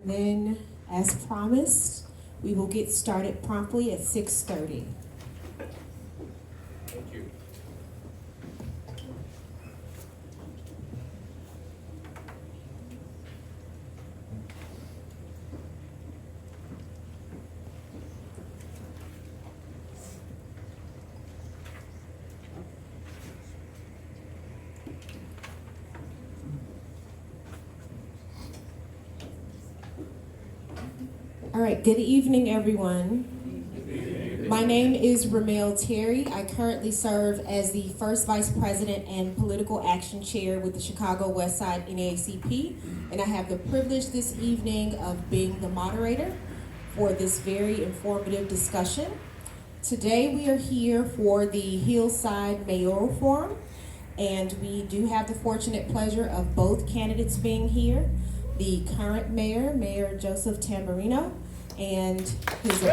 Then, as promised, we will get started promptly at 6:30. Thank you. All right, good evening, everyone. My name is Romanelli. I currently serve as the first vice president and political action chair with the Chicago West Side NAACP, and I have the privilege this evening of being the moderator for this very informative discussion. Today we are here for the Hillside Mayoral Forum, and we do have the fortunate pleasure of both candidates being here. The current mayor, Mayor Joseph Tamburino, and his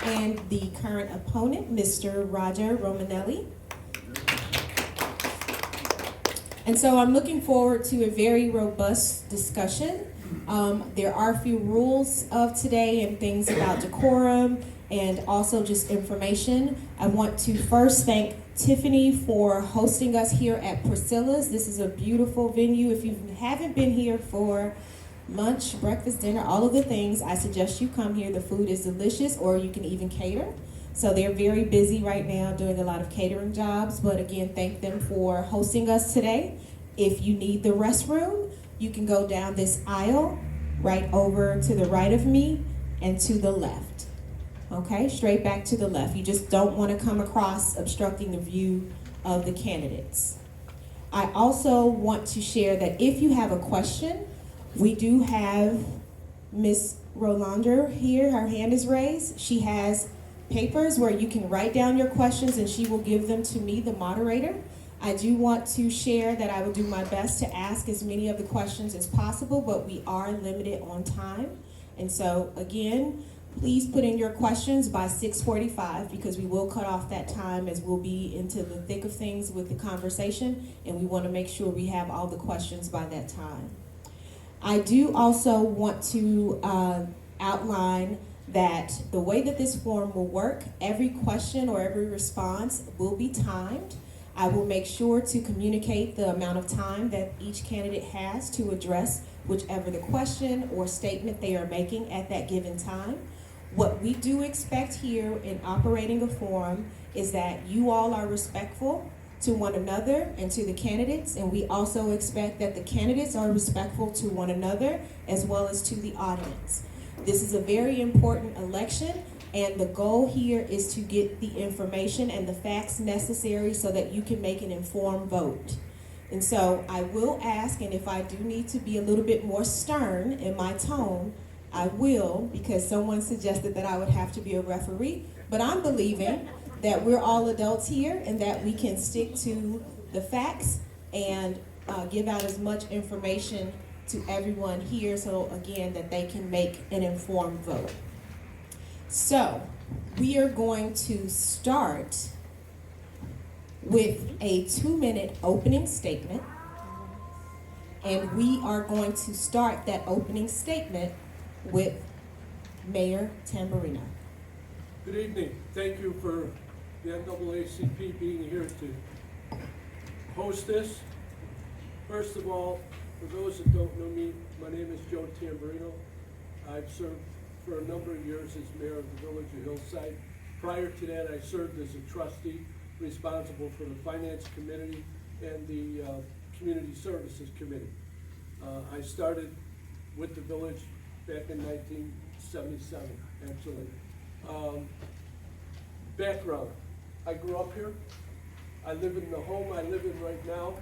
and the current opponent, Mr. Roger Romanelli. And so I'm looking forward to a very robust discussion. There are a few rules of today and things about decorum and also just information. I want to first thank Tiffany for hosting us here at Priscilla's. This is a beautiful venue. If you haven't been here for lunch, breakfast, dinner, all of the things, I suggest you come here. The food is delicious, or you can even cater. So they're very busy right now doing a lot of catering jobs, but again, thank them for hosting us today. If you need the restroom, you can go down this aisle right over to the right of me and to the left. Okay, straight back to the left. You just don't want to come across obstructing the view of the candidates. I also want to share that if you have a question, we do have Miss Rhonda here. Her hand is raised. She has papers where you can write down your questions and she will give them to me, the moderator. I do want to share that I will do my best to ask as many of the questions as possible, but we are limited on time. And so again, please put in your questions by 6:45 because we will cut off that time as we'll be into the thick of things with the conversation, and we want to make sure we have all the questions by that time. I do also want to outline that the way that this forum will work, every question or every response will be timed. I will make sure to communicate the amount of time that each candidate has to address whichever the question or statement they are making at that given time. What we do expect here in operating a forum is that you all are respectful to one another and to the candidates, and we also expect that the candidates are respectful to one another as well as to the audience. This is a very important election, and the goal here is to get the information and the facts necessary so that you can make an informed vote. And so I will ask, and if I do need to be a little bit more stern in my tone, I will, because someone suggested that I would have to be a referee, but I'm believing that we're all adults here and that we can stick to the facts and give out as much information to everyone here so, again, that they can make an informed vote. So, we are going to start with a 2-minute opening statement, and we are going to start that opening statement with Mayor Tamburino. Good evening. Thank you for the NAACP being here to host this. First of all, for those that don't know me, my name is Joe Tamburino. I've served for a number of years as mayor of the village of Hillside. Prior to that, I served as a trustee responsible for the finance committee and the community services committee. I started with the village back in 1977, actually. Background, I grew up here. I live in the home I live in right now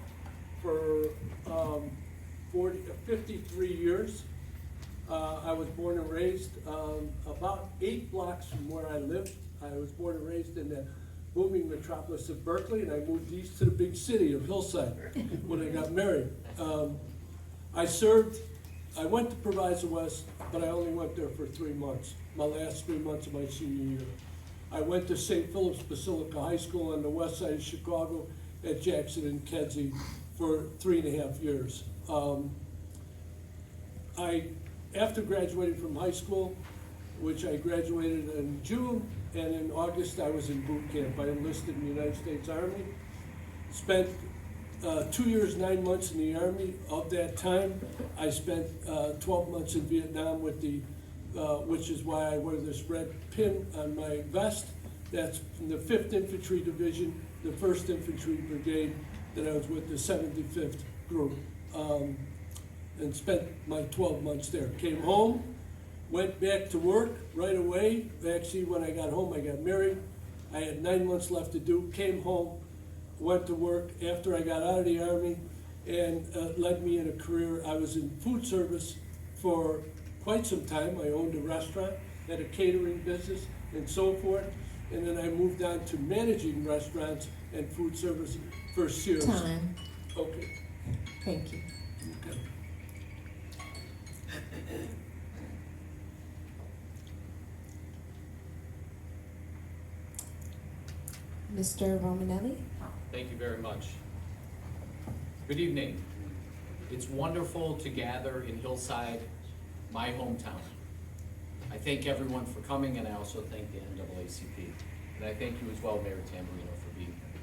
for 53 years. I was born and raised about 8 blocks from where I lived. I was born and raised in the booming metropolis of Berkeley, and I moved east to the big city of Hillside when I got married. I went to Proviso West, but I only went there for 3 months, my last 3 months of my senior year. I went to St. Philip's Basilica High School on the west side of Chicago at Jackson and Kedzie for 3.5 years. After graduating from high school, which I graduated in June, and in August I was in boot camp. I enlisted in the United States Army, spent 2 years, 9 months in the Army. Of that time, I spent 12 months in Vietnam with the, which is why I wear this red pin on my vest. That's from the 5th Infantry Division, the 1st Infantry Brigade, that I was with the 75th Group. And spent my 12 months there. Came home, went back to work right away. Actually, when I got home, I got married. I had 9 months left to do. Came home, went to work after I got out of the Army, and led me in a career. I was in food service for quite some time. I owned a restaurant, had a catering business, and so forth. And then I moved on to managing restaurants and food service for Sears. Time. Okay. Thank you. Okay. Mr. Romanelli? Thank you very much. Good evening. It's wonderful to gather in Hillside, my hometown. I thank everyone for coming, and I also thank the NAACP. And I thank you as well, Mayor Tamburino, for being here.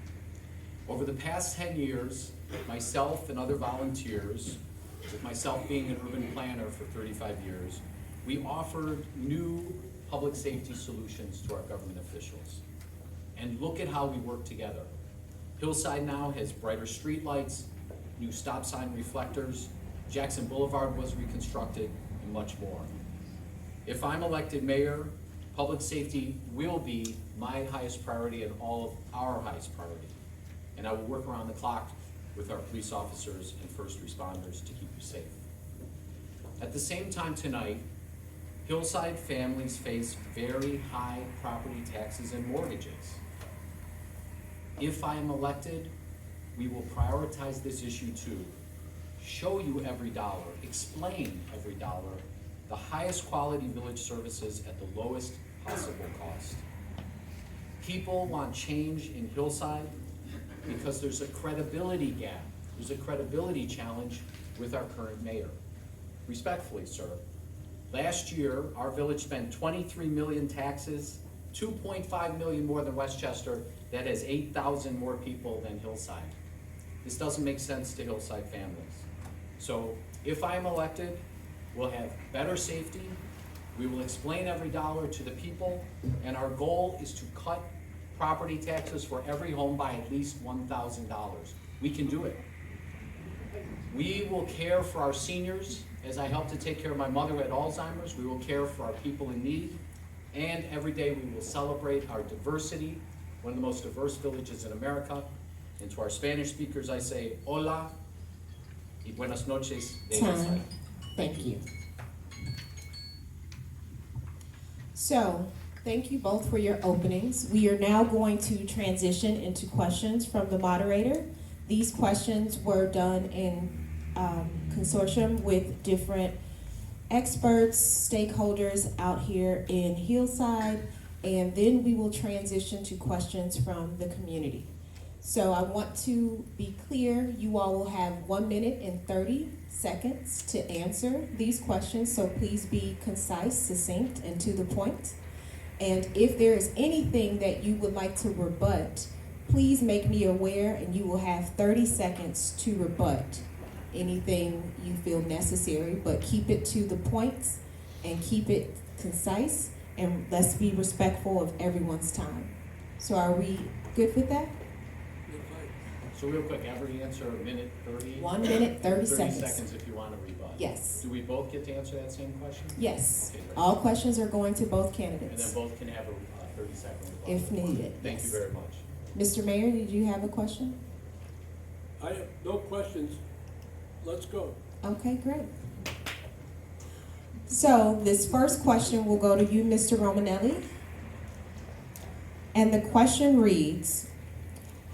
Over the past 10 years, myself and other volunteers, with myself being an urban planner for 35 years, we offered new public safety solutions to our government officials. And look at how we work together. Hillside now has brighter streetlights, new stop sign reflectors, Jackson Boulevard was reconstructed, and much more. If I'm elected mayor, public safety will be my highest priority and all of our highest priority. And I will work around the clock with our police officers and first responders to keep you safe. At the same time tonight, Hillside families face very high property taxes and mortgages. If I am elected, we will prioritize this issue too. Show you every dollar, explain every dollar, the highest quality village services at the lowest possible cost. People want change in Hillside because there's a credibility gap. There's a credibility challenge with our current mayor. Respectfully, sir, last year, our village spent 23 million taxes, 2.5 million more than Westchester, that has 8,000 more people than Hillside. This doesn't make sense to Hillside families. So if I am elected, we'll have better safety, we will explain every dollar to the people, and our goal is to cut property taxes for every home by at least $1,000. We can do it. We will care for our seniors, as I help to take care of my mother who had Alzheimer's. We will care for our people in need, and every day we will celebrate our diversity, one of the most diverse villages in America. And to our Spanish speakers, I say, hola y buenas noches de Hillside. Time. Thank you. So, thank you both for your openings. We are now going to transition into questions from the moderator. These questions were done in consortium with different experts, stakeholders out here in Hillside, and then we will transition to questions from the community. So I want to be clear, you all will have 1 minute and 30 seconds to answer these questions, so please be concise, succinct, and to the point. And if there is anything that you would like to rebut, please make me aware, and you will have 30 seconds to rebut anything you feel necessary, but keep it to the points and keep it concise, and let's be respectful of everyone's time. So are we good with that? So real quick, every answer, a minute, 30? 1 minute, 30 30 seconds. seconds if you want to rebut. Yes. Do we both get to answer that same question? Yes. Okay, great. All questions are going to both And then candidates, both can have a 30-second rebuttal. if needed. Thank you Yes. very much. Mr. Mayor, did you have a question? I have no questions. Let's go. Okay, great. So this first question will go to you, Mr. Romanelli. And the question reads,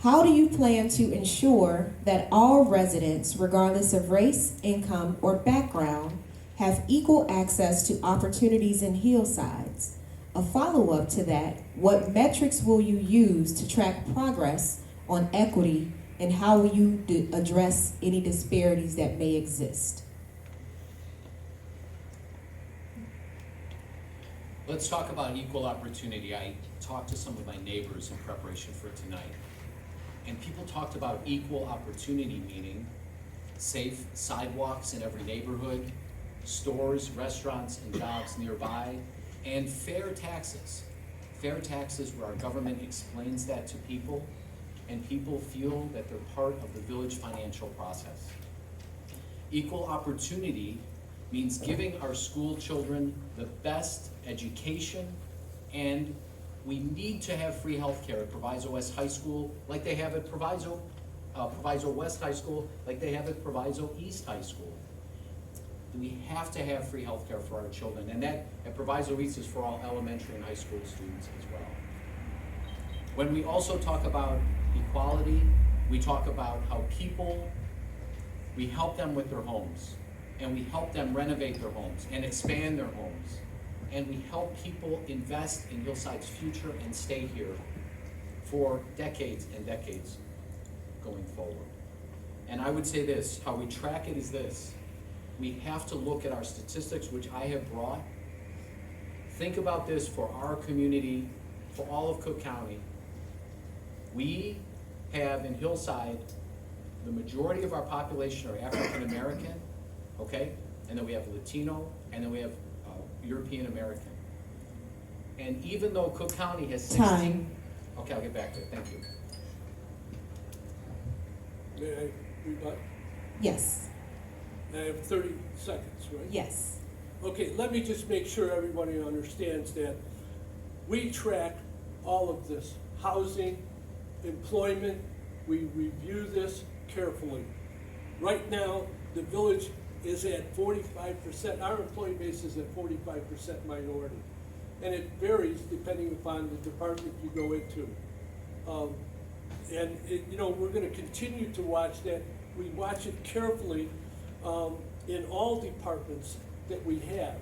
how do you plan to ensure that all residents, regardless of race, income, or background, have equal access to opportunities in Hillsides? A follow-up to that, what metrics will you use to track progress on equity And how will you address any disparities that may exist? Let's talk about equal opportunity. I talked to some of my neighbors in preparation for tonight, and people talked about equal opportunity, meaning safe sidewalks in every neighborhood, stores, restaurants, and jobs nearby, and fair taxes. Fair taxes where our government explains that to people, and people feel that they're part of the village financial process. Equal opportunity means giving our school children the best education, and we need to have free healthcare at Proviso West High School, like they have at Proviso West High School, like they have at Proviso East High School. We have to have free healthcare for our children, and that at Proviso East is for all elementary and high school students as well. When we also talk about equality, we talk about how we help them with their homes, and we help them renovate their homes and expand their homes, and we help people invest in Hillside's future and stay here for decades and decades going forward. And I would say this, how we track it is this: we have to look at our statistics, which I have brought. Think about this for our community, for all of Cook County. We have in Hillside, the majority of our population are African American, okay? And then we have Latino, and then we have European American. And even though Cook County has 16... Time. Okay, I'll get back to it, thank you. May I rebut? Yes. I have 30 seconds, right? Yes. Okay, let me just make sure everybody understands that we track all of this. Housing, employment, we review this carefully. Right now, the village is at 45%, our employee base is at 45% minority. And it varies depending upon the department you go into. We're gonna continue to watch that. We watch it carefully in all departments that we have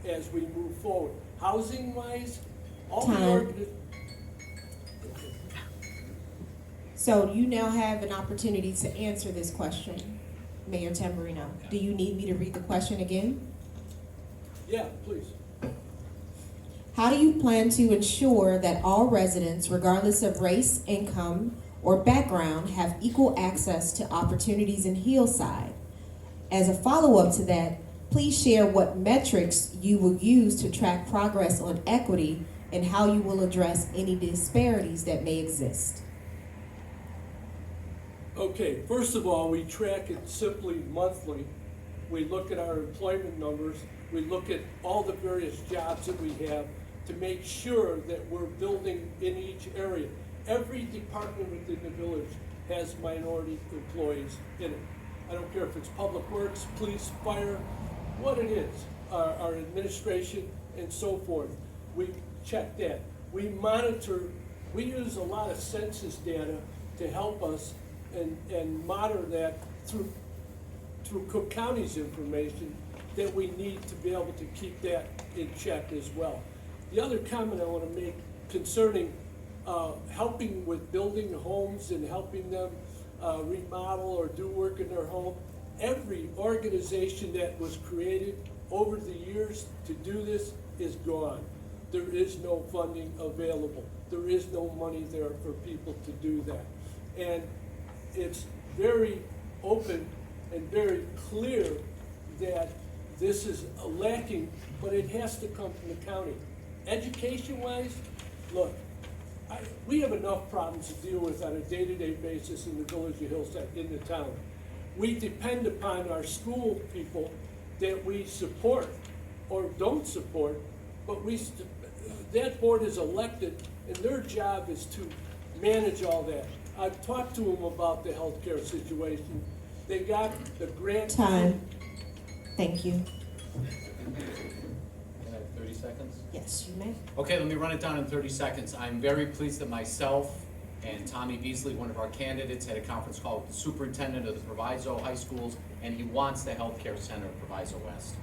as we move forward. Housing-wise, all the Time. So you now have an opportunity to answer this question, Mayor Tamburino. Do you need me to read the question again? Yeah, please. How do you plan to ensure that all residents, regardless of race, income, or background, have equal access to opportunities in Hillside? As a follow-up to that, please share what metrics you will use to track progress on equity and how you will address any disparities that may exist. Okay, first of all, we track it simply monthly. We look at our employment numbers. We look at all the various jobs that we have to make sure that we're building in each area. Every department within the village has minority employees in it. I don't care if it's public works, police, fire, what it is, our administration and so forth. We check that. We monitor, we use a lot of census data to help us and monitor that through Cook County's information that we need to be able to keep that in check as well. The other comment I want to make concerning helping with building homes and helping them remodel or do work in their home, every organization that was created over the years to do this is gone. There is no funding available. There is no money there for people to do that. And it's very open and very clear that this is lacking, but it has to come from the county. Education-wise, look, we have enough problems to deal with on a day-to-day basis in the village of Hillside, in the town. We depend upon our school people that we support or don't support, but that board is elected and their job is to manage all that. I've talked to them about the healthcare situation. They got the grant. Time. Thank you. Can I have 30 seconds? Yes, you may. Okay, let me run it down in 30 seconds. I'm very pleased that myself and Tommie Beasley, one of our candidates, had a conference call with the superintendent of the Proviso High Schools, and he wants the healthcare center at Proviso West.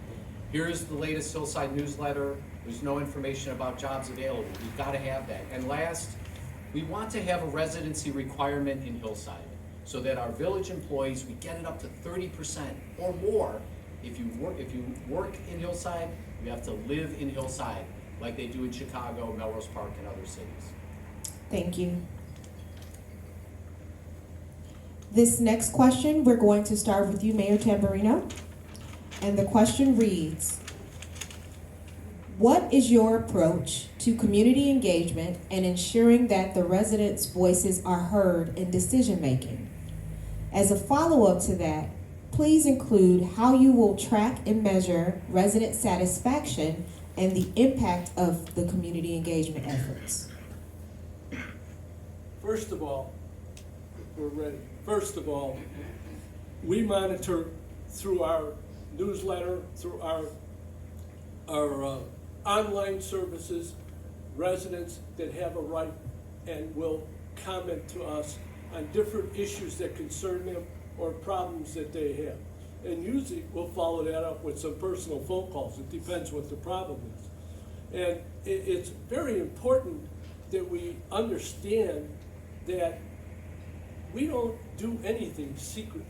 Here's the latest Hillside newsletter. There's no information about jobs available. We've got to have that. And last, we want to have a residency requirement in Hillside. so that our village employees, we get it up to 30% or more. If you work in Hillside, you have to live in Hillside, like they do in Chicago, Melrose Park, and other cities. Thank you. This next question, we're going to start with you, Mayor Tamburino. And the question reads, what is your approach to community engagement and ensuring that the residents' voices are heard in decision-making? As a follow-up to that, please include how you will track and measure resident satisfaction and the impact of the community engagement efforts. First of all, if we're ready. First of all, we monitor through our newsletter, through our online services, residents that have a right and will comment to us on different issues that concern them or problems that they have. And usually we'll follow that up with some personal phone calls. It depends what the problem is. And it's very important that we understand that we don't do anything secretly.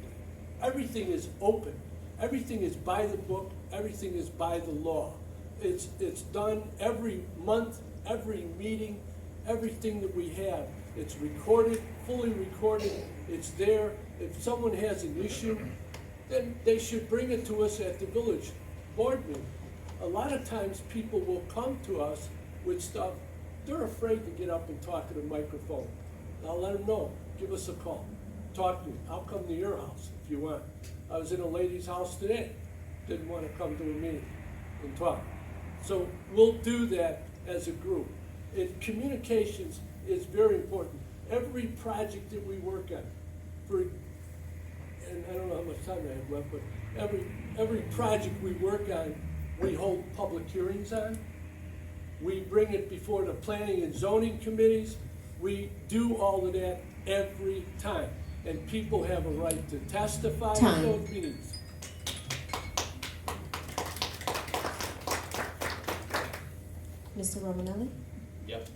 Everything is open. Everything is by the book. Everything is by the law. It's done every month, every meeting, everything that we have. It's recorded, fully recorded. It's there. If someone has an issue, then they should bring it to us at the village board meeting. A lot of times people will come to us with stuff. They're afraid to get up and talk to the microphone. I'll let them know. Give us a call. Talk to me. I'll come to your house if you want. I was in a lady's house today. Didn't want to come to a meeting and talk. So we'll do that as a group. Communications is very important. Every project that we work on, and I don't know how much time I have left, but every project we work on, we hold public hearings on. We bring it before the planning and zoning committees. We do all of that every time. And people have a right to testify at those meetings. Mr. Romanelli? Yep.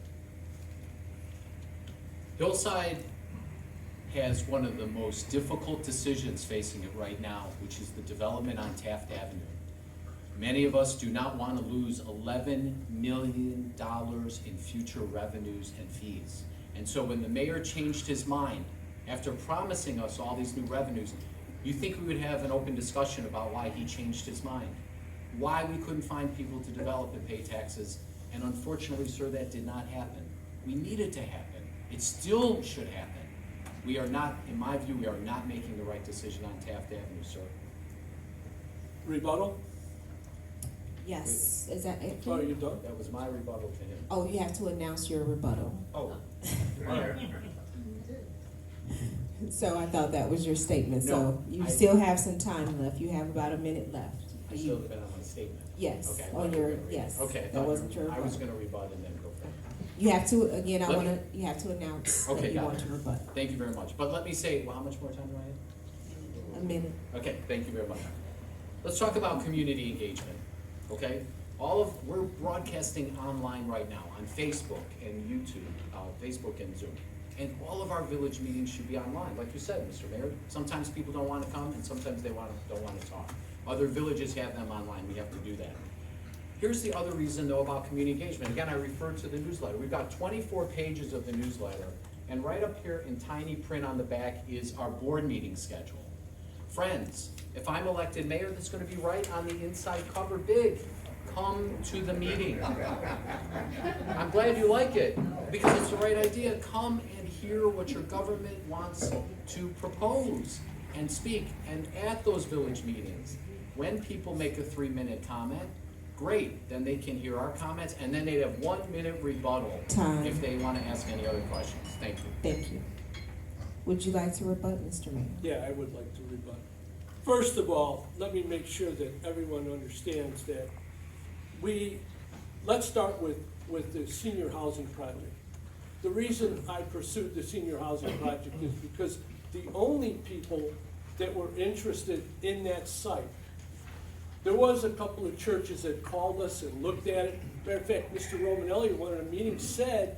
Hillside has one of the most difficult decisions facing it right now, which is the development on Taft Avenue. Many of us do not want to lose $11 million in future revenues and fees. And so when the mayor changed his mind, after promising us all these new revenues, you think we would have an open discussion about why he changed his mind? Why we couldn't find people to develop and pay taxes? And unfortunately, sir, that did not happen. We need it to happen. It still should happen. We are not, in my view, we are not making the right decision on Taft Avenue, sir. Rebuttal? Yes. Is that it? Oh, you done? That was my rebuttal to him. Oh, you have to announce your rebuttal. Oh. So I thought that was your statement. No, So you still have some time left. You have about a minute left. I still have been on my statement. Yes. Okay. On your, yes. Okay. That wasn't your I was rebuttal. gonna rebut and then go for it. You have to, again, you have to announce that Okay, you got want it. to rebut. Thank you very much. But let me say, well, how much more time do I have? A minute. Okay, thank you very much. Let's talk about community engagement, okay? We're broadcasting online right now on Facebook and YouTube, Facebook and Zoom. And all of our village meetings should be online, like you said, Mr. Mayor. Sometimes people don't want to come and sometimes they don't want to talk. Other villages have them online, we have to do that. Here's the other reason though about community engagement. Again, I referred to the newsletter. We've got 24 pages of the newsletter, and right up here in tiny print on the back is our board meeting schedule. Friends, if I'm elected mayor, that's gonna be right on the inside cover, big. Come to the meeting. I'm glad you like it, because it's the right idea. Come and hear what your government wants to propose and speak. And at those village meetings, when people make a 3-minute comment, great, then they can hear our comments, and then they'd have 1 minute rebuttal Time. if they want to ask any other questions. Thank you. Thank you. Would you like to rebut, Mr. Mayor? Yeah, I would like to rebut. First of all, let me make sure that everyone understands that let's start with the senior housing project. The reason I pursued the senior housing project is because the only people that were interested in that site, there was a couple of churches that called us and looked at it. Matter of fact, Mr. Romanelli, at one of the meetings, said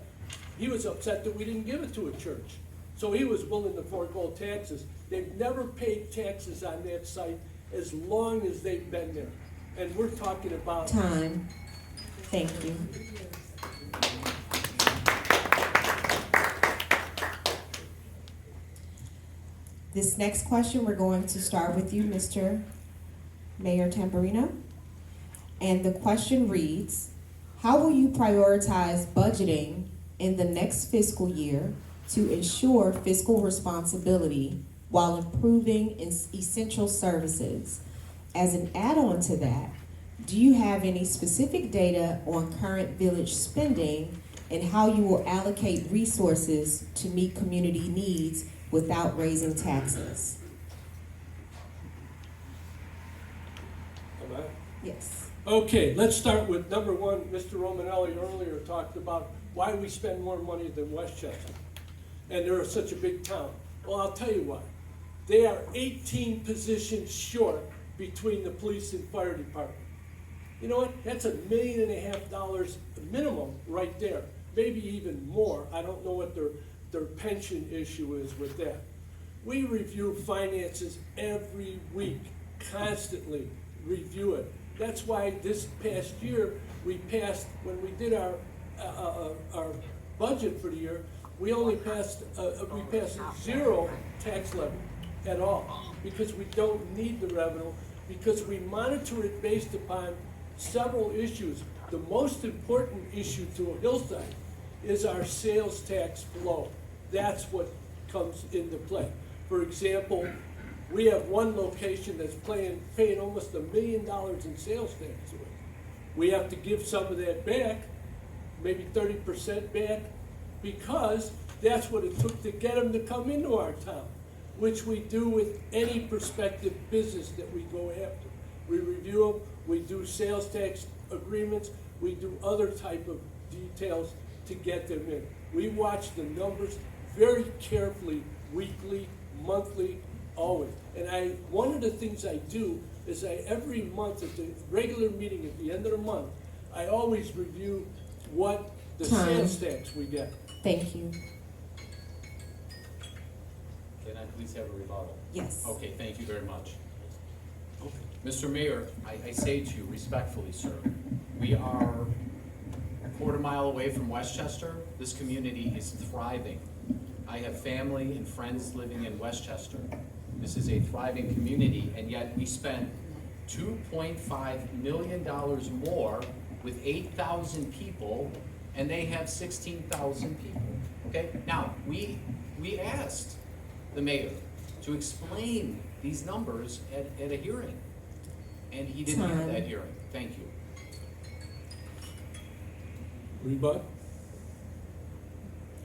he was upset that we didn't give it to a church. So he was willing to forego taxes. They've never paid taxes on that site as long as they've been there. And we're talking about. Time. Thank you. This next question, we're going to start with you, Mr. Mayor Tamburino. And the question reads, how will you prioritize budgeting in the next fiscal year to ensure fiscal responsibility while improving essential services? As an add-on to that, do you have any specific data on current village spending and how you will allocate resources to meet community needs without raising taxes? Am I? Yes. Okay, let's start with number one. Mr. Romanelli earlier talked about why we spend more money than Westchester. And they're such a big town. Well, I'll tell you why. They are 18 positions short between the police and fire department. You know what? That's $1.5 million minimum right there. Maybe even more. I don't know what their pension issue is with that. We review finances every week, constantly review it. That's why this past year we passed, when we did our budget for the year, we only passed zero tax levy at all, because we don't need the revenue, because we monitor it based upon several issues. The most important issue to Hillside is our sales tax flow. That's what comes into play. For example, we have one location that's paying almost $1 million in sales tax to us. We have to give some of that back, maybe 30% back, because that's what it took to get them to come into our town, which we do with any prospective business that we go after. We review them, we do sales tax agreements, we do other type of details to get them in. We watch the numbers very carefully, weekly, monthly, always. And one of the things I do is every month at the regular meeting at the end of the month, I always review what the sales tax we get. Thank you. Can I please have a rebuttal? Yes. Okay, thank you very much. Mr. Mayor, I say to you respectfully, sir, we are a quarter-mile away from Westchester. This community is thriving. I have family and friends living in Westchester. This is a thriving community, and yet we spend $2.5 million more with 8,000 people, and they have 16,000 people, okay? Now, we asked the mayor to explain these numbers at a hearing, and he didn't have that hearing. Thank you. Rebut?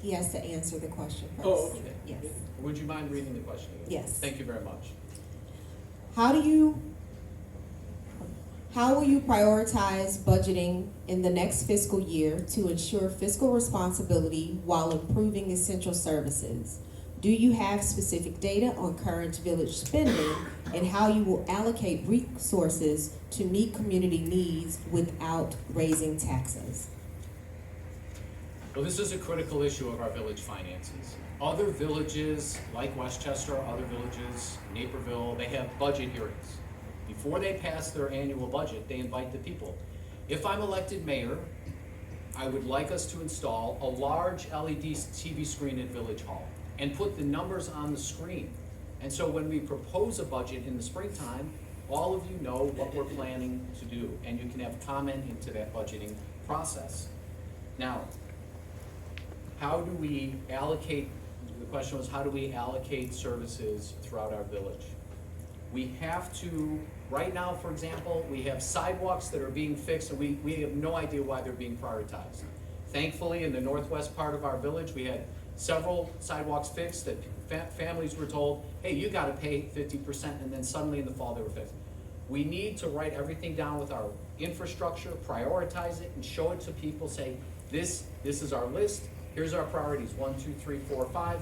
He has to answer the question first. Oh, okay. Yes. Would you mind reading the question again? Yes. Thank you very much. How will you prioritize budgeting in the next fiscal year to ensure fiscal responsibility while improving essential services? Do you have specific data on current village spending and how you will allocate resources to meet community needs without raising taxes? Well, this is a critical issue of our village finances. Other villages, like Westchester, other villages, Naperville, they have budget hearings. Before they pass their annual budget, they invite the people. If I'm elected mayor, I would like us to install a large LED TV screen at Village Hall and put the numbers on the screen. And so when we propose a budget in the springtime, all of you know what we're planning to do, and you can have comment into that budgeting process. Now, how do we allocate, the question was, how do we allocate services throughout our village? We have to, right now, for example, we have sidewalks that are being fixed, and we have no idea why they're being prioritized. Thankfully, in the northwest part of our village, we had several sidewalks fixed that families were told, hey, you gotta pay 50%, and then suddenly in the fall they were fixed. We need to write everything down with our infrastructure, prioritize it, and show it to people, say, this is our list, here's our priorities, 1, 2, 3, 4, 5.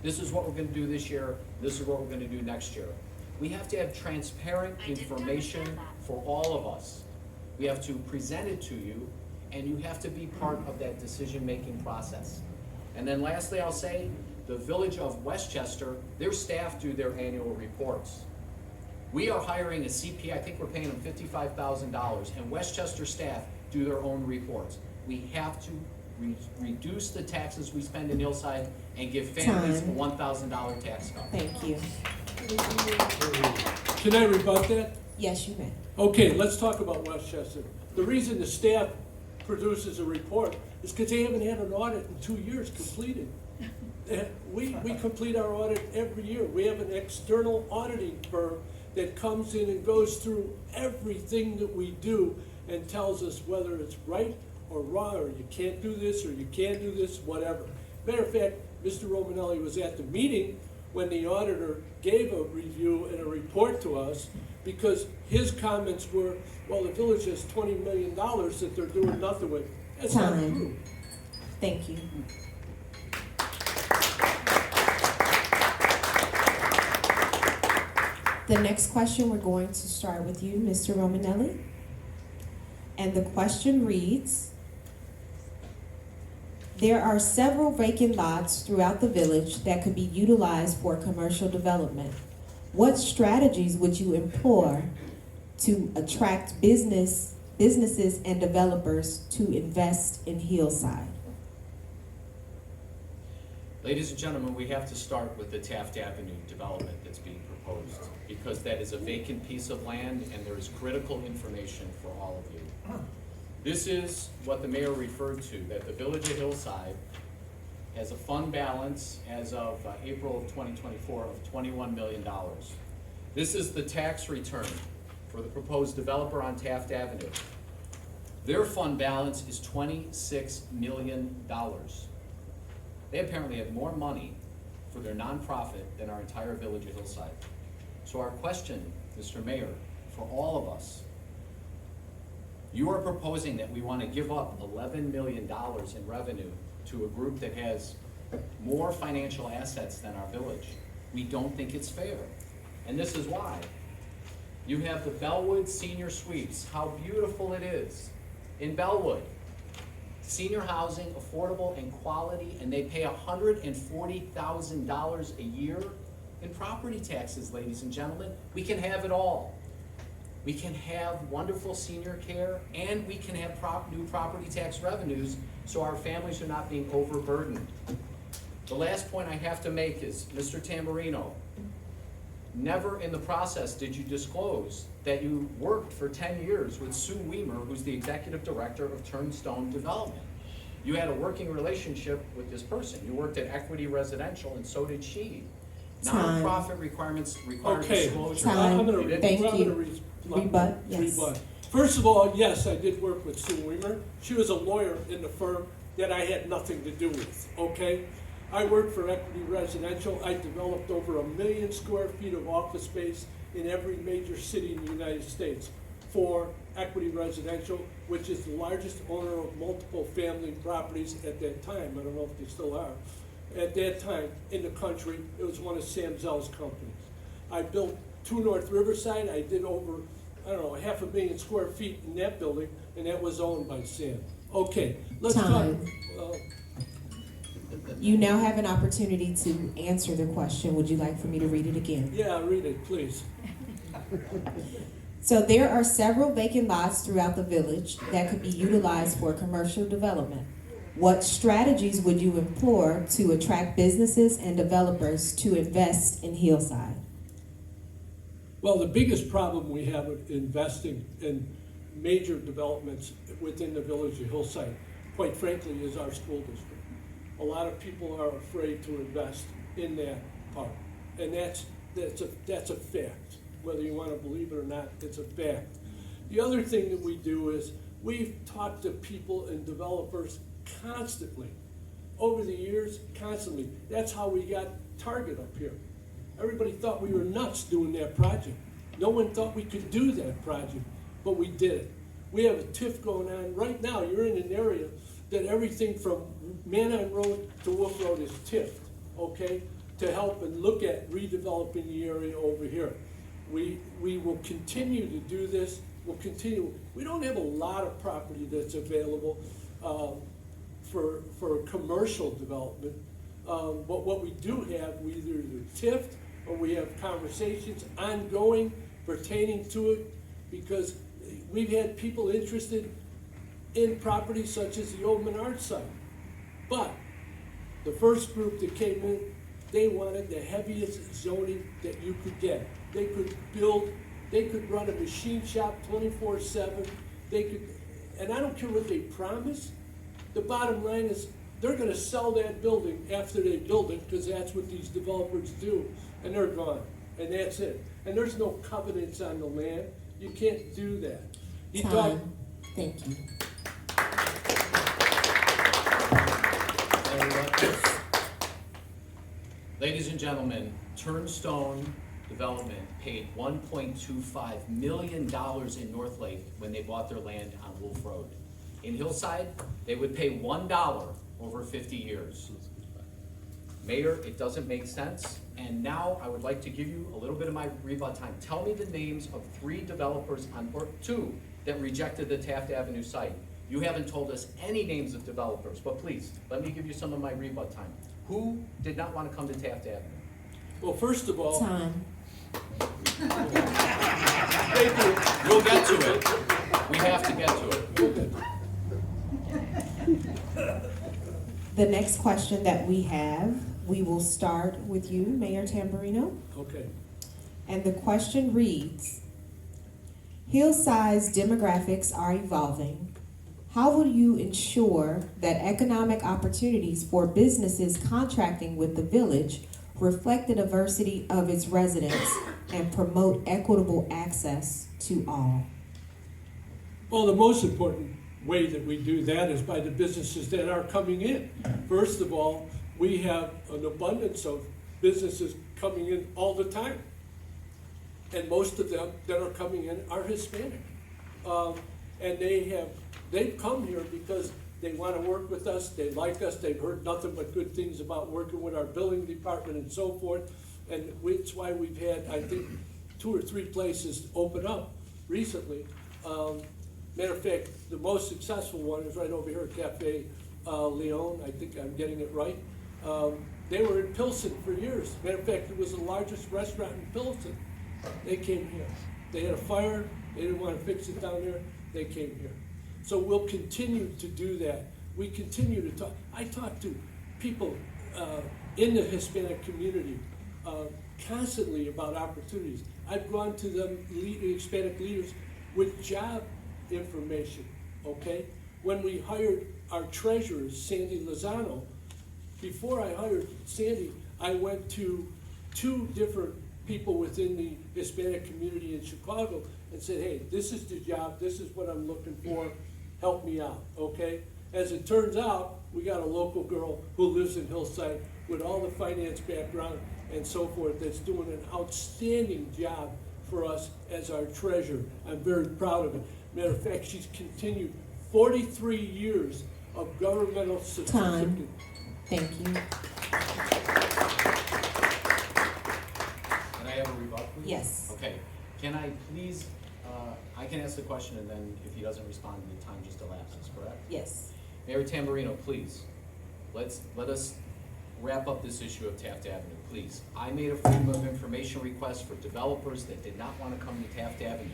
This is what we're gonna do this year, this is what we're gonna do next year. We have to have transparent information for all of us. We have to present it to you, and you have to be part of that decision-making process. And then lastly, I'll say, the village of Westchester, their staff do their annual reports. We are hiring a CPA, I think we're paying them $55,000, and Westchester staff do their own reports. We have to reduce the taxes we spend in Hillside and give families a $1,000 tax cut. Thank you. Can I rebut that? Yes, you may. Okay, let's talk about Westchester. The reason the staff produces a report is because they haven't had an audit in 2 years completed. We complete our audit every year. We have an external auditing firm that comes in and goes through everything that we do and tells us whether it's right or wrong, or you can't do this, or you can't do this, whatever. Matter of fact, Mr. Romanelli was at the meeting when the auditor gave a review and a report to us, because his comments were, well, the village has $20 million that they're doing nothing with. That's not Time. true. Thank you. The next question, we're going to start with you, Mr. Romanelli. And the question reads, there are several vacant lots throughout the village that could be utilized for commercial development. What strategies would you employ to attract businesses and developers to invest in Hillside? Ladies and gentlemen, we have to start with the Taft Avenue development that's being proposed, because that is a vacant piece of land and there is critical information for all of you. This is what the mayor referred to, that the village of Hillside has a fund balance as of April of 2024 of $21 million. This is the tax return for the proposed developer on Taft Avenue. Their fund balance is $26 million. They apparently have more money for their nonprofit than our entire village of Hillside. So our question, Mr. Mayor, for all of us, you are proposing that we want to give up $11 million in revenue to a group that has more financial assets than our village. We don't think it's fair. And this is why. You have the Bellwood Senior Suites, how beautiful it is in Bellwood. Senior housing, affordable and quality, and they pay $140,000 a year in property taxes, ladies and gentlemen. We can have it all. We can have wonderful senior care, and we can have new property tax revenues, so our families are not being overburdened. The last point I have to make is, Mr. Tamburino, never in the process did you disclose that you worked for 10 years with Sue Weimer, who's the executive director of Turnstone Development. You had a working relationship with this person. You worked at Equity Residential, and so did she. Time. Nonprofit requirements require Okay. disclosure. Time. I'm gonna Thank you. rebut. Yes. First of all, yes, I did work with Sue Weimer. She was a lawyer in the firm that I had nothing to do with, okay? I worked for Equity Residential. I developed over 1 million square feet of office space in every major city in the United States for Equity Residential, which is the largest owner of multiple family properties at that time. I don't know if they still are. At that time in the country, it was one of Sam Zell's companies. I built 2 North Riverside. I did over, 500,000 square feet in that building, and that was owned by Sam. Okay, let's Time. talk. You now have an opportunity to answer the question. Would you like for me to read it again? Yeah, read it, please. So there are several vacant lots throughout the village that could be utilized for commercial development. What strategies would you employ to attract businesses and developers to invest in Hillside? Well, the biggest problem we have with investing in major developments within the village of Hillside, quite frankly, is our school district. A lot of people are afraid to invest in that part, and that's a fact. Whether you want to believe it or not, it's a fact. The other thing that we do is we've talked to people and developers constantly, over the years, constantly. That's how we got Target up here. Everybody thought we were nuts doing that project. No one thought we could do that project, but we did it. We have a TIF going on right now. You're in an area that everything from Manheim Road to Wolf Road is TIFed, okay, to help and look at redeveloping the area over here. We will continue to do this. We'll continue. We don't have a lot of property that's available for commercial development. But what we do have, we either TIFT or we have conversations ongoing pertaining to it, because we've had people interested in properties such as the old Menard site. But the first group that came in, they wanted the heaviest zoning that you could get. They could build, they could run a machine shop 24/7. They could, and I don't care what they promise. The bottom line is they're gonna sell that building after they build it, because that's what these developers do, and they're gone, and that's it. And there's no covenants on the land. You can't do that. He thought, Time. Thank you. Ladies and gentlemen, Turnstone Development paid $1.25 million in North Lake when they bought their land on Wolf Road. In Hillside, they would pay $1 over 50 years. Mayor, it doesn't make sense, and now I would like to give you a little bit of my rebut time. Tell me the names of 3 developers or 2 that rejected the Taft Avenue site. You haven't told us any names of developers, but please, let me give you some of my rebut time. Who did not want to come to Taft Avenue? well, first of all, Time. thank you. We'll get to it. We have to get to it. The next question that we have, we will start with you, Mayor Tamburino. Okay. And the question reads, Hillside's demographics are evolving. How will you ensure that economic opportunities for businesses contracting with the village reflect the diversity of its residents and promote equitable access to all? Well, the most important way that we do that is by the businesses that are coming in. First of all, we have an abundance of businesses coming in all the time. And most of them that are coming in are Hispanic. And they've come here because they want to work with us, they like us, they've heard nothing but good things about working with our building department and so forth. And it's why we've had, I think, 2 or 3 places open up recently. Matter of fact, the most successful one is right over here at Cafe Leon. I think I'm getting it right. They were in Pilsen for years. Matter of fact, it was the largest restaurant in Pilsen. They came here. They had a fire. They didn't want to fix it down there. They came here. So we'll continue to do that. We continue to talk. I talk to people in the Hispanic community constantly about opportunities. I've gone to them, Hispanic leaders, with job information, okay? When we hired our treasurer, Sandy Lozano, before I hired Sandy, I went to 2 different people within the Hispanic community in Chicago and said, hey, this is the job, this is what I'm looking for, help me out, okay? As it turns out, we got a local girl who lives in Hillside with all the finance background and so forth that's doing an outstanding job for us as our treasurer. I'm very proud of it. Matter of fact, she's continued 43 years of governmental certificate. Time. Thank you. Can I have a rebut, please? Yes. Okay. Can I please, I can ask the question, and then if he doesn't respond, the time just elapses, correct? Yes. Mayor Tamburino, please, let us wrap up this issue of Taft Avenue, please. I made a Freedom of Information request for developers that did not want to come to Taft Avenue.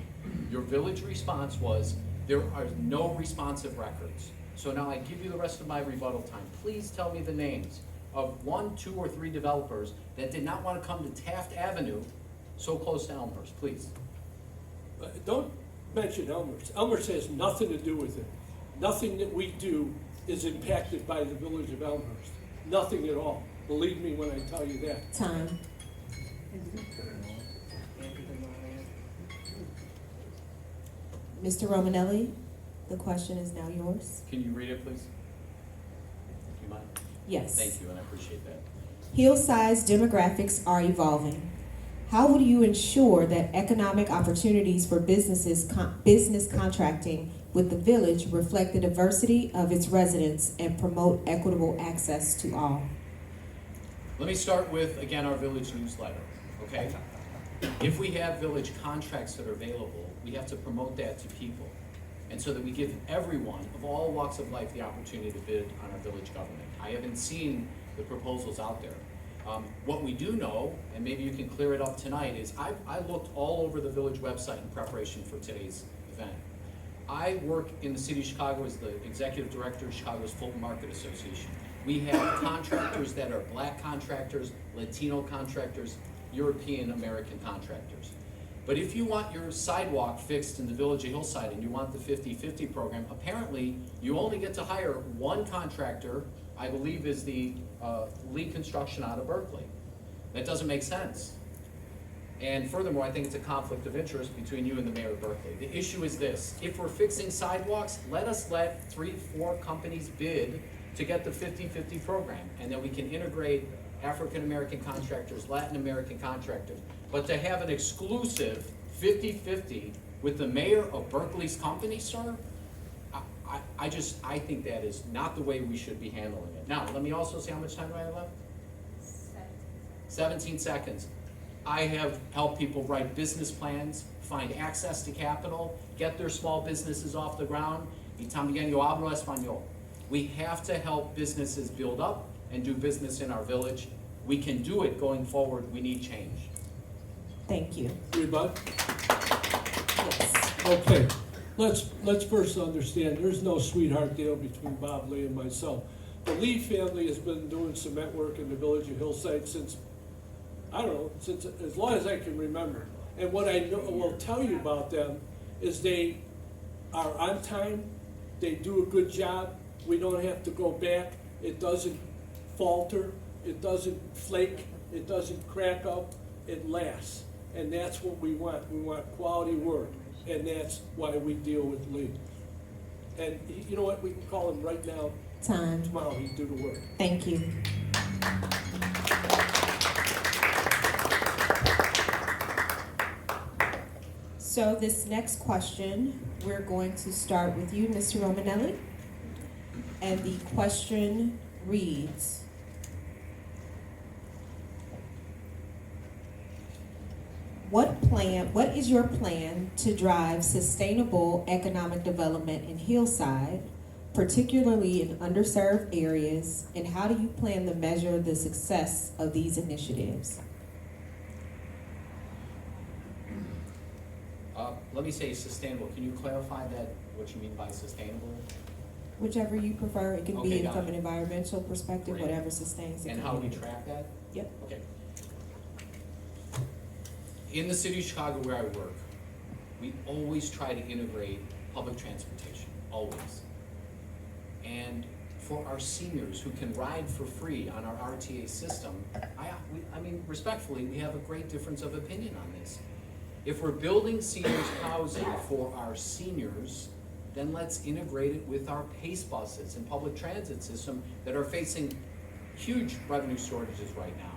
Your village response was, there are no responsive records. So now I give you the rest of my rebuttal time. Please tell me the names of 1, 2, or 3 developers that did not want to come to Taft Avenue, so close to Elmhurst, please. Don't mention Elmhurst. Elmhurst has nothing to do with it. Nothing that we do is impacted by the village of Elmhurst. Nothing at all. Believe me when I tell you that. Time. Mr. Romanelli, the question is now yours. Can you read it, please? Do you mind? Yes. Thank you, and I appreciate that. Hillside's demographics are evolving. How will you ensure that economic opportunities for business contracting with the village reflect the diversity of its residents and promote equitable access to all? Let me start with, again, our village newsletter, okay? If we have village contracts that are available, we have to promote that to people. And so that we give everyone of all walks of life the opportunity to bid on our village government. I haven't seen the proposals out there. What we do know, and maybe you can clear it up tonight, is I looked all over the village website in preparation for today's event. I work in the city of Chicago as the executive director of Chicago's Fulton Market Association. We have contractors that are black contractors, Latino contractors, European American contractors. But if you want your sidewalk fixed in the village of Hillside and you want the 50-50 program, apparently you only get to hire one contractor, I believe is the Lee Construction out of Berkeley. That doesn't make sense. And furthermore, I think it's a conflict of interest between you and the mayor of Berkeley. The issue is this: if we're fixing sidewalks, let 3-4 companies bid to get the 50-50 program, and then we can integrate African American contractors, Latin American contractors. But to have an exclusive 50-50 with the mayor of Berkeley's company, sir, I think that is not the way we should be handling it. Now, let me also say how much time do I have left? 17 seconds. I have helped people write business plans, find access to capital, get their small businesses off the ground. Y también yo hablo español. We have to help businesses build up and do business in our village. We can do it going forward. We need change. Thank you. Rebut? Yes. Okay, let's first understand, there's no sweetheart deal between Bob Lee and myself. The Lee family has been doing cement work in the village of Hillside since, I don't know, since as long as I can remember. And what I will tell you about them is they are on time, they do a good job, we don't have to go back, it doesn't falter, it doesn't flake, it doesn't crack up, it lasts. And that's what we want quality work, and that's why we deal with Lee. And you know what, we can call him right now, Time. tomorrow, he'd do the work. Thank you. So this next question, we're going to start with you, Mr. Romanelli. And the question reads, what is your plan to drive sustainable economic development in Hillside, particularly in underserved areas, and how do you plan to measure the success of these initiatives? Let me say sustainable. Can you clarify that, what you mean by sustainable? Whichever you prefer, it can Okay, be got from it. an environmental perspective, Great. whatever sustains the And how we community. track that? Yep. Okay. In the city of Chicago where I work, we always try to integrate public transportation, always. And for our seniors who can ride for free on our RTA system, I mean, respectfully, we have a great difference of opinion on this. If we're building seniors housing for our seniors, then let's integrate it with our PACE buses and public transit system that are facing huge revenue shortages right now.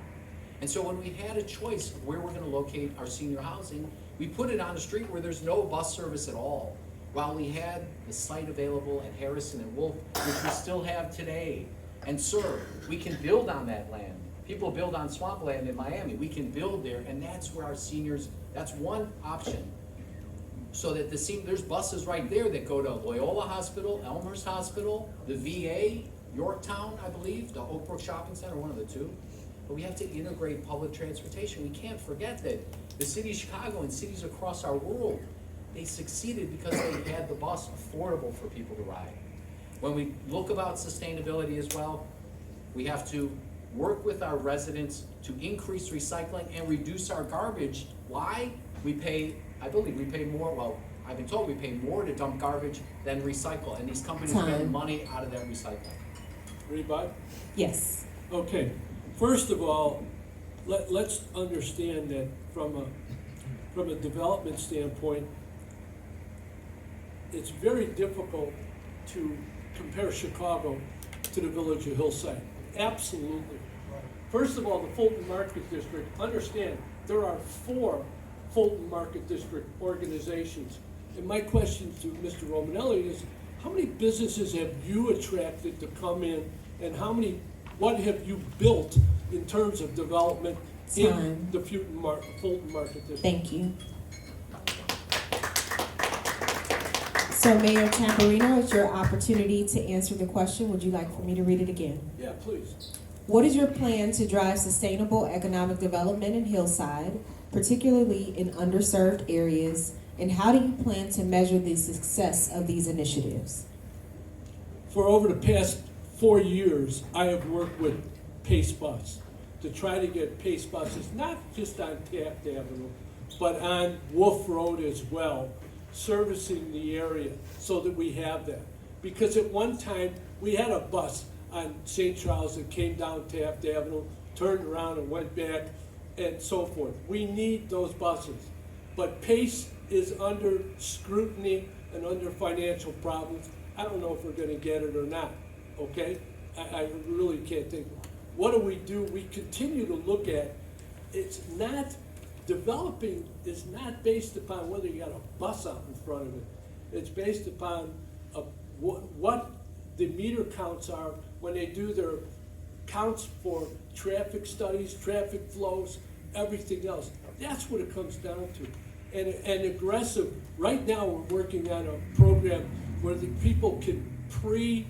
And so when we had a choice of where we're gonna locate our senior housing, we put it on a street where there's no bus service at all. While we had the site available at Harrison and Wolf, which we still have today. And sir, we can build on that land. People build on swampland in Miami. We can build there, and that's where our seniors, that's one option. So that there's buses right there that go to Loyola Hospital, Elmhurst Hospital, the VA, Yorktown, I believe, the Oak Brook Shopping Center, one of the two. But we have to integrate public transportation. We can't forget that the city of Chicago and cities across our world, they succeeded because they had the bus affordable for people to ride. When we look about sustainability as well, we have to work with our residents to increase recycling and reduce our garbage. Why? I believe we pay more, well, I've been told we pay more to dump garbage than recycle, and these companies spend money out of that recycling. Rebut? Yes. Okay, first of all, let's understand that from a development standpoint, it's very difficult to compare Chicago to the village of Hillside. Absolutely. First of all, the Fulton Market District, understand, there are 4 Fulton Market District organizations. And my question to Mr. Romanelli is, how many businesses have you attracted to come in, and what have you built in terms of development in the Fulton Market District? Thank you. So Mayor Tamburino, it's your opportunity to answer the question. Would you like for me to read it again? Yeah, please. What is your plan to drive sustainable economic development in Hillside, particularly in underserved areas, and how do you plan to measure the success of these initiatives? For over the past 4 years, I have worked with Pace Bus to try to get Pace buses, not just on Taft Avenue, but on Wolf Road as well, servicing the area so that we have that. Because at one time, we had a bus on St. Charles that came down Taft Avenue, turned around and went back, and so forth. We need those buses. But Pace is under scrutiny and under financial problems. I don't know if we're gonna get it or not, okay? I really can't think. What do? We continue to look at, it's not, developing is not based upon whether you got a bus out in front of it. It's based upon what the meter counts are when they do their counts for traffic studies, traffic flows, everything else. That's what it comes down to. And aggressive, right now we're working on a program where the people can pre-approve,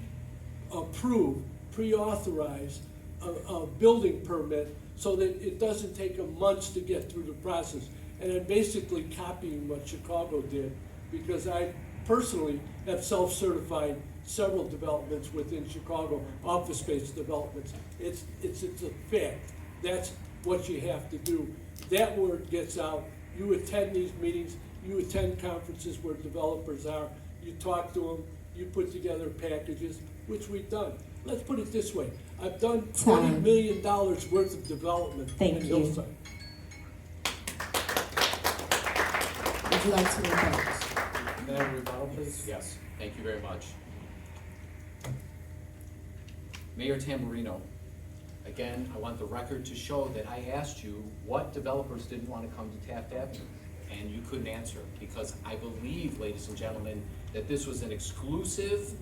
pre-authorize a building permit so that it doesn't take them months to get through the process. And I'm basically copying what Chicago did, because I personally have self-certified several developments within Chicago, office space developments. It's a fact. That's what you have to do. That word gets out. You attend these meetings, you attend conferences where developers are, you talk to them, you put together packages, which we've done. Let's put it this way. I've done $20 million worth of development in Hillside. Would you like to rebuttal? May I rebuttal, please? Yes, thank you very much. Mayor Tamburino, again, I want the record to show that I asked you what developers didn't want to come to Taft Avenue, and you couldn't answer, because I believe, ladies and gentlemen, that this was an exclusive,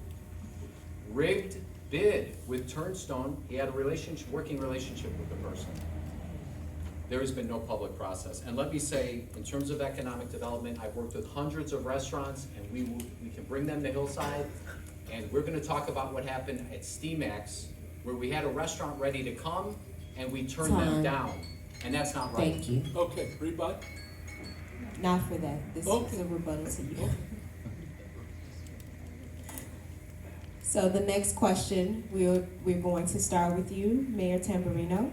rigged bid with Turnstone. He had a working relationship with the person. There has been no public process. And let me say, in terms of economic development, I've worked with hundreds of restaurants, and we can bring them to Hillside. And we're gonna talk about what happened at Steamax, where we had a restaurant ready to come, and we turned them down. And that's not right. Thank you. Okay, rebut? Not for that. This is a rebuttal to you. So the next question, we're going to start with you, Mayor Tamburino.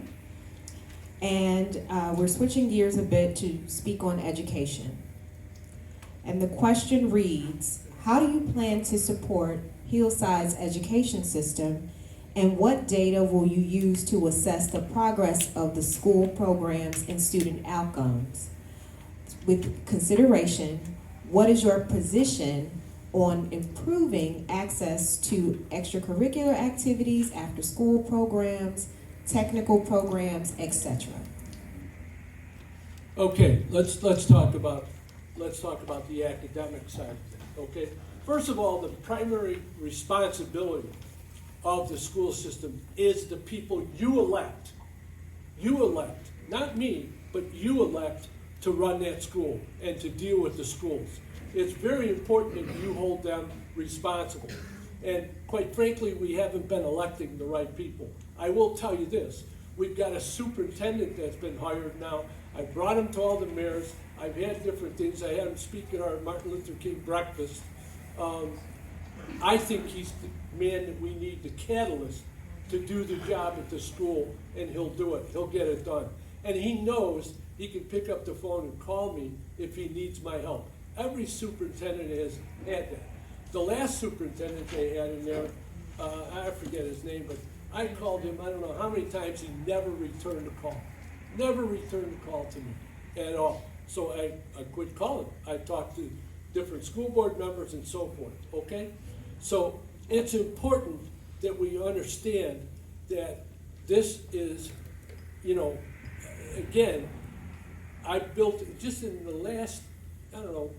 And we're switching gears a bit to speak on education. And the question reads, how do you plan to support Hillside's education system, and what data will you use to assess the progress of the school programs and student outcomes? With consideration, what is your position on improving access to extracurricular activities, after-school programs, technical programs, etc.? Okay, let's talk about the academic side of it. Okay, first of all, the primary responsibility of the school system is the people you elect. You elect, not me, but you elect to run that school and to deal with the schools. It's very important that you hold them responsible. And quite frankly, we haven't been electing the right people. I will tell you this, we've got a superintendent that's been hired now. I brought him to all the mayors. I've had different things. I had him speak at our Martin Luther King breakfast. I think he's the man that we need, the catalyst, to do the job at the school, and he'll do it. He'll get it done. And he knows he can pick up the phone and call me if he needs my help. Every superintendent has had that. The last superintendent they had in there, I forget his name, but I called him, I don't know how many times, he never returned a call. Never returned a call to me at all. So I quit calling. I talked to different school board members and so forth, okay? So it's important that we understand that this is, again, I built, just in the last,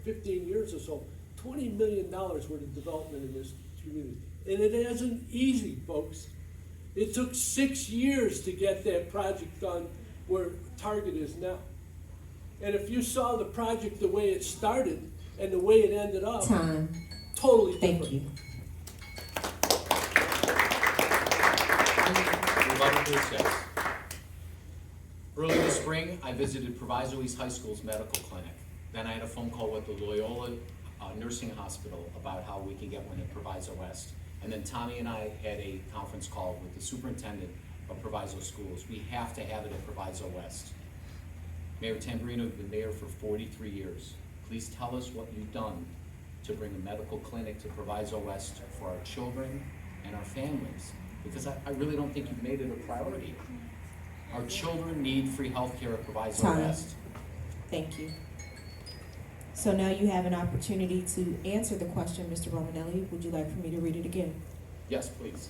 15 years or so, $20 million worth of development in this community. And it isn't easy, folks. It took 6 years to get that project done where Target is now. And if you saw the project the way it started and the way it ended up, totally different. Thank you. Rebuttal. Chapter 6. Early this spring, I visited Proviso East High School's medical clinic. Then I had a phone call with the Loyola Nursing Hospital about how we can get one at Proviso West. And then Tommie and I had a conference call with the superintendent of Proviso Schools. We have to have it at Proviso West. Mayor Tamburino, you've been mayor for 43 years. Please tell us what you've done to bring a medical clinic to Proviso West for our children and our families, because I really don't think you've made it a priority. Our children need free health care at Proviso West. Thank you. So now you have an opportunity to answer the question, Mr. Romanelli. Would you like for me to read it again? Yes, please.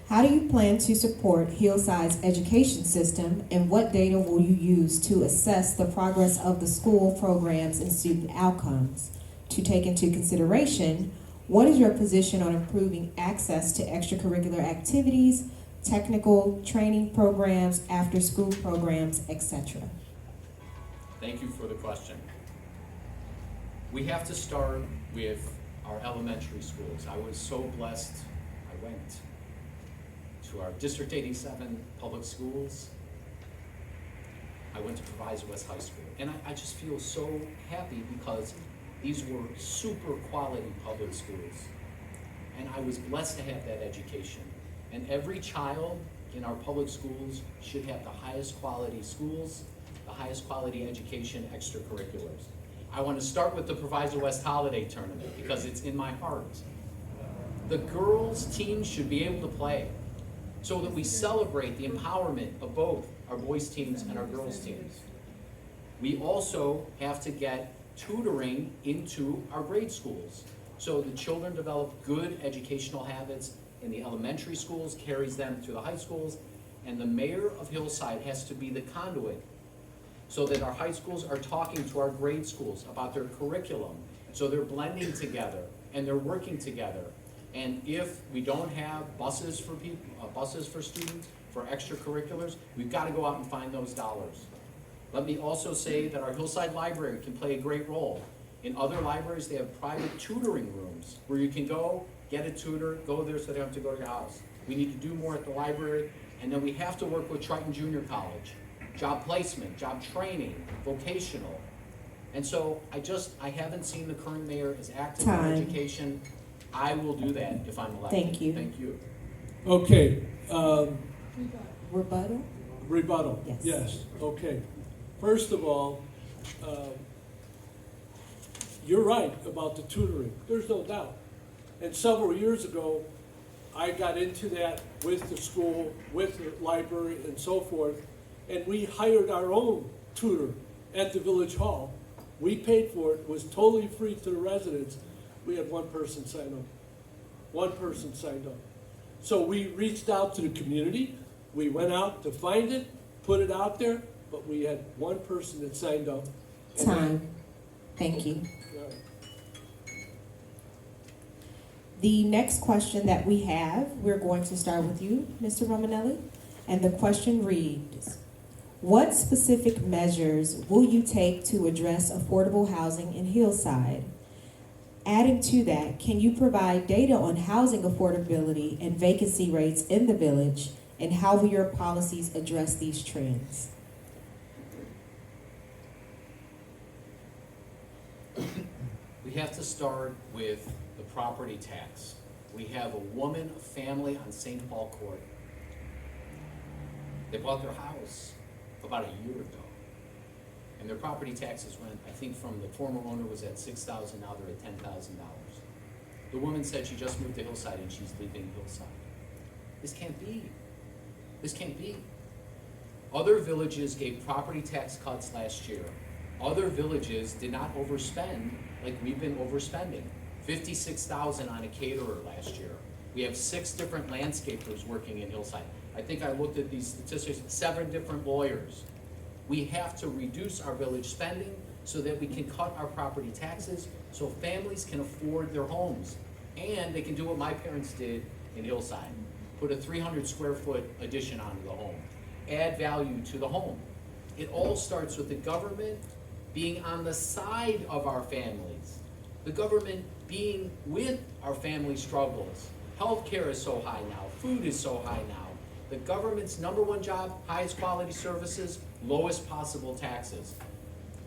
How do you plan to support Hillside's education system, and what data will you use to assess the progress of the school programs and student outcomes? To take into consideration, what is your position on improving access to extracurricular activities, technical training programs, after-school programs, etc.? Thank you for the question. We have to start with our elementary schools. I was so blessed. I went to our District 87 public schools. I went to Proviso West High School. And I just feel so happy because these were super quality public schools. And I was blessed to have that education. And every child in our public schools should have the highest quality schools, the highest quality education, extracurriculars. I want to start with the Proviso West Holiday Tournament because it's in my heart. The girls' teams should be able to play so that we celebrate the empowerment of both our boys' teams and our girls' teams. We also have to get tutoring into our grade schools so the children develop good educational habits in the elementary schools, carries them to the high schools, and the mayor of Hillside has to be the conduit so that our high schools are talking to our grade schools about their curriculum, so they're blending together and they're working together. And if we don't have buses for people, buses for students, for extracurriculars, we've got to go out and find those dollars. Let me also say that our Hillside Library can play a great role. In other libraries, they have private tutoring rooms where you can go, get a tutor, go there so they don't have to go to your house. We need to do more at the library, and then we have to work with Triton Junior College. Job placement, job training, vocational. And so I haven't seen the current mayor as active in education. I will do that if I'm elected. Thank you. Thank you. Okay, Rebuttal? rebuttal. Yes. Yes, okay. First of all, you're right about the tutoring. There's no doubt. And several years ago, I got into that with the school, with the library, and so forth. And we hired our own tutor at the village hall. We paid for it, it was totally free to the residents. We had one person sign up. One person signed up. So we reached out to the community. We went out to find it, put it out there, but we had one person that signed up. Time. Thank you. Right. The next question that we have, we're going to start with you, Mr. Romanelli. And the question reads, what specific measures will you take to address affordable housing in Hillside? Adding to that, can you provide data on housing affordability and vacancy rates in the village, and how will your policies address these trends? We have to start with the property tax. We have a woman, a family on St. Paul Court. They bought their house about a year ago. And their property taxes went, I think from the former owner was at $6,000, now they're at $10,000. The woman said she just moved to Hillside and she's leaving Hillside. This can't be. This can't be. Other villages gave property tax cuts last year. Other villages did not overspend like we've been overspending. $56,000 on a caterer last year. We have 6 different landscapers working in Hillside. I think I looked at these statistics, 7 different lawyers. We have to reduce our village spending so that we can cut our property taxes so families can afford their homes. And they can do what my parents did in Hillside. Put a 300 square foot addition onto the home. Add value to the home. It all starts with the government being on the side of our families. The government being with our family struggles. Healthcare is so high now. Food is so high now. The government's #1 job, highest quality services, lowest possible taxes.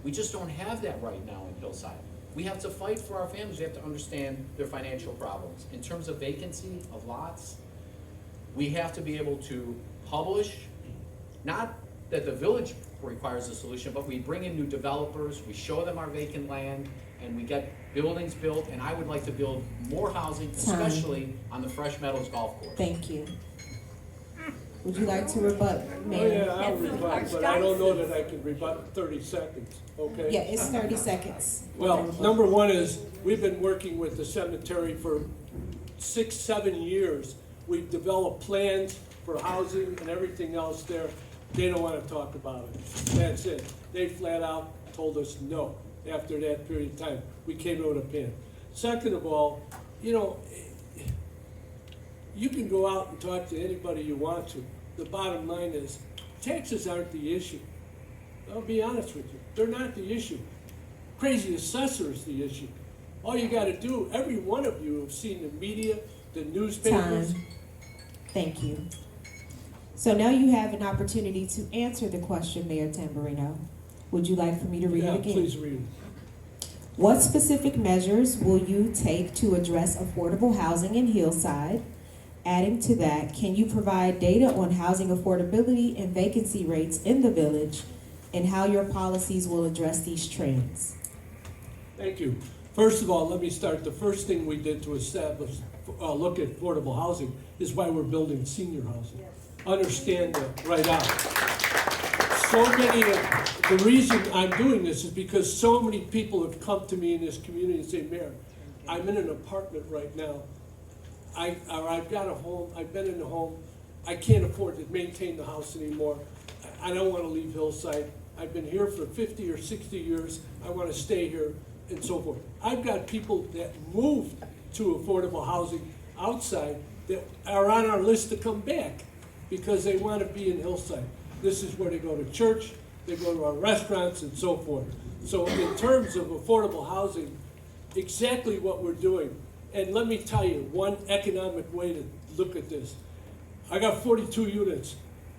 We just don't have that right now in Hillside. We have to fight for our families. We have to understand their financial problems. In terms of vacancy of lots, we have to be able to publish, not that the village requires a solution, but we bring in new developers, we show them our vacant land, and we get buildings built, and I would like to build more housing, especially on the Fresh Meadows Golf Course. Thank you. Would you like to rebut, Oh, Mayor? yeah, I'll rebut, but I don't know that I can rebut in 30 seconds, okay? Yeah, it's 30 seconds. Well, number one is, we've been working with the cemetery for 6, 7 years. We've developed plans for housing and everything else there. They don't want to talk about it. That's it. They flat out told us no after that period of time. We came out of pen. Second of all, you know, you can go out and talk to anybody you want to. The bottom line is, taxes aren't the issue. I'll be honest with you. They're not the issue. Crazy assessor is the issue. All you gotta do, every one of you have seen the media, the newspapers. Time. Thank you. So now you have an opportunity to answer the question, Mayor Tamburino. Would you like for me to read Yeah, it again? please read it. What specific measures will you take to address affordable housing in Hillside? Adding to that, can you provide data on housing affordability and vacancy rates in the village and how your policies will address these trends? Thank you. First of all, let me start. The first thing we did to establish, look at affordable housing is why we're building senior housing. Understand that right out. So many, the reason I'm doing this is because so many people have come to me in this community and say, Mayor, I'm in an apartment right now. I've got a home, I've been in a home, I can't afford to maintain the house anymore. I don't want to leave Hillside. I've been here for 50 or 60 years. I want to stay here and so forth. I've got people that moved to affordable housing outside that are on our list to come back because they want to be in Hillside. This is where they go to church, they go to our restaurants and so forth. So in terms of affordable housing, exactly what we're doing. And let me tell you, one economic way to look at this. I got 42 units.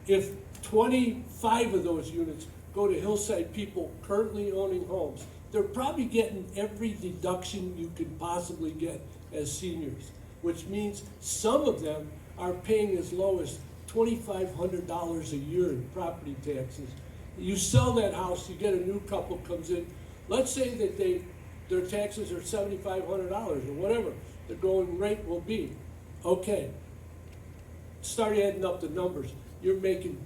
If 25 of those units go to Hillside people currently owning homes, they're probably getting every deduction you could possibly get as seniors, which means some of them are paying as low as $2,500 a year in property taxes. You sell that house, you get a new couple comes in. Let's say that their taxes are $7,500 or whatever the going rate will be. Okay, start adding up the numbers. You're making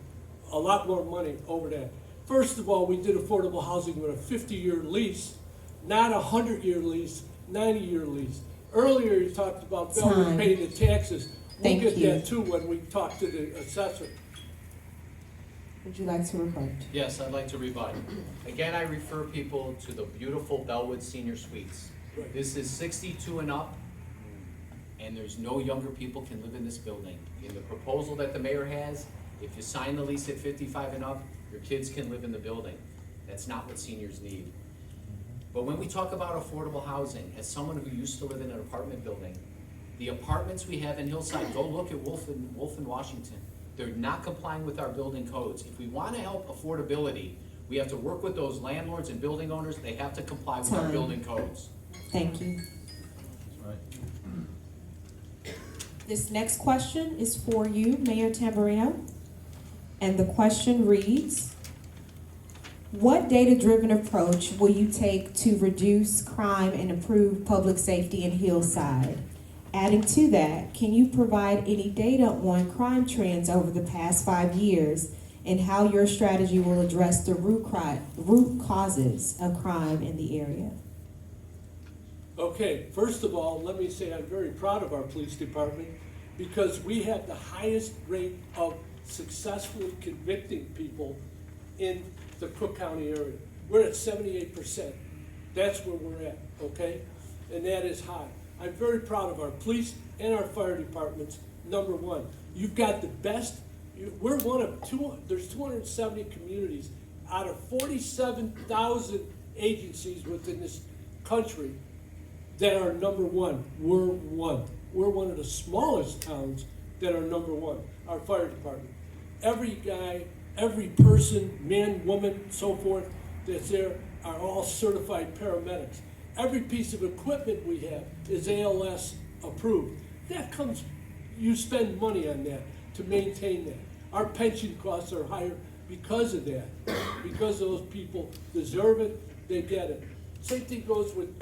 a lot more money over that. First of all, we did affordable housing with a 50-year lease, not a 100-year lease, 90-year lease. Earlier, you talked about Bellwood paying the taxes. We'll get that too when we talk to the assessor. Would you like to rebut? Yes, I'd like to rebut. Again, I refer people to the beautiful Bellwood Senior Suites. Right. This is 62 and up, and there's no younger people can live in this building. In the proposal that the mayor has, if you sign the lease at 55 and up, your kids can live in the building. That's not what seniors need. But when we talk about affordable housing, as someone who used to live in an apartment building, the apartments we have in Hillside, go look at Wolf in Washington. They're not complying with our building codes. If we want to help affordability, we have to work with those landlords and building owners. They have to comply with our building codes. Thank you. This next question is for you, Mayor Tamburino. And the question reads, what data-driven approach will you take to reduce crime and improve public safety in Hillside? Adding to that, can you provide any data on crime trends over the past 5 years and how your strategy will address the root causes of crime in the area? Okay, first of all, let me say I'm very proud of our police department because we have the highest rate of successfully convicting people in the Cook County area. We're at 78%. That's where we're at, okay? And that is high. I'm very proud of our police and our fire departments, number one. You've got the best, we're one of there's 270 communities out of 47,000 agencies within this country that are number one. We're one. We're one of the smallest towns that are number one, our fire department. Every guy, every person, man, woman, so forth, that's there are all certified paramedics. Every piece of equipment we have is ALS approved. That comes, you spend money on that to maintain that. Our pension costs are higher because of that, because those people deserve it, they get it. Same thing goes with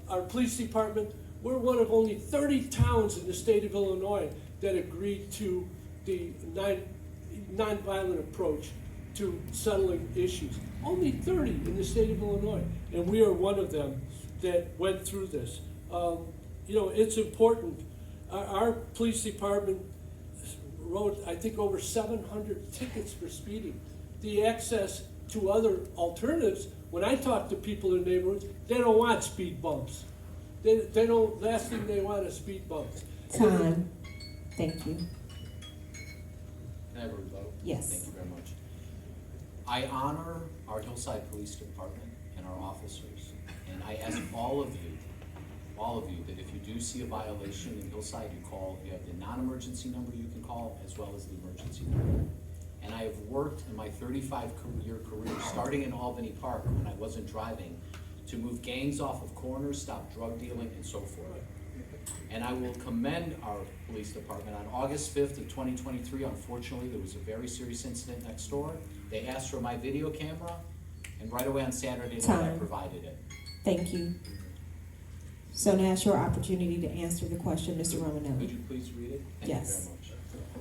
our police department. We're one of only 30 towns in the state of Illinois that agreed to the nonviolent approach to settling issues. Only 30 in the state of Illinois, and we are one of them that went through this. You know, it's important. Our police department wrote, I think, over 700 tickets for speeding. The access to other alternatives, when I talk to people in neighborhoods, they don't want speed bumps. They don't, last thing they want is speed bumps. Time. Thank you. Can I have a rebuttal? Yes. Thank you very much. I honor our Hillside Police Department and our officers, and I ask all of you, that if you do see a violation in Hillside, you call, you have the non-emergency number you can call, as well as the emergency number. And I have worked in my 35-year career, starting in Albany Park when I wasn't driving, to move gangs off of corners, stop drug dealing, and so forth. And I will commend our police department. On August 5th of 2023, unfortunately, there was a very serious incident next door. They asked for my video camera, and right away on Saturday night, I provided it. Thank you. So now it's your opportunity to answer the question, Mr. Romanelli. Could you please read it? Thank Yes. you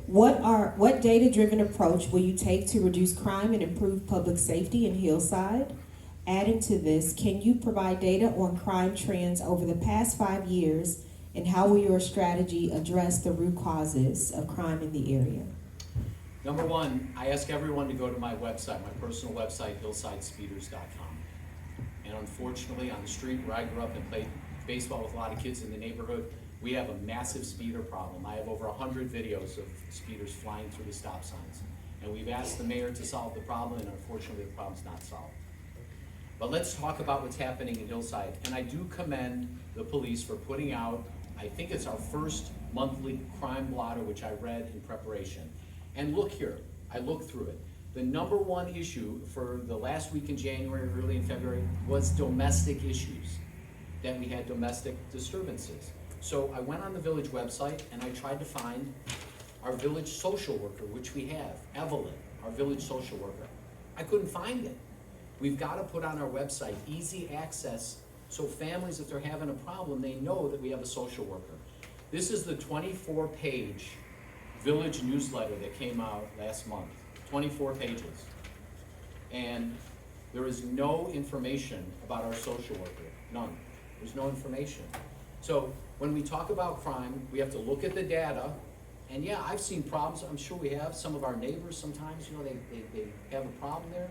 very much. What data-driven approach will you take to reduce crime and improve public safety in Hillside? Adding to this, can you provide data on crime trends over the past 5 years, and how will your strategy address the root causes of crime in the area? Number one, I ask everyone to go to my website, my personal website, hillsidespeeders.com. And unfortunately, on the street where I grew up and played baseball with a lot of kids in the neighborhood, we have a massive speeder problem. I have over 100 videos of speeders flying through the stop signs. And we've asked the mayor to solve the problem, and unfortunately the problem's not solved. But let's talk about what's happening in Hillside. And I do commend the police for putting out, I think it's our first monthly crime blotter, which I read in preparation. And look here, I looked through it. The number one issue for the last week in January, early in February, was domestic issues, that we had domestic disturbances. So I went on the village website and I tried to find our village social worker, which we have, Evelyn, our village social worker. I couldn't find it. We've got to put on our website easy access so families, if they're having a problem, they know that we have a social worker. This is the 24-page village newsletter that came out last month, 24 pages. And there is no information about our social worker, none. There's no information. So when we talk about crime, we have to look at the data. And yeah, I've seen problems. I'm sure we have. Some of our neighbors sometimes, you know, they have a problem there.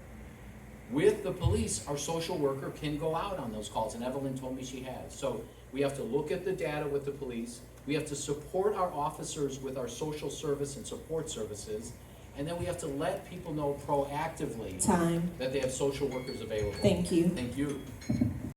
With the police, our social worker can go out on those calls, and Evelyn told me she has. So we have to look at the data with the police. We have to support our officers with our social service and support services. And then we have to let people know proactively Time. that they have social workers available. Thank you. Thank you.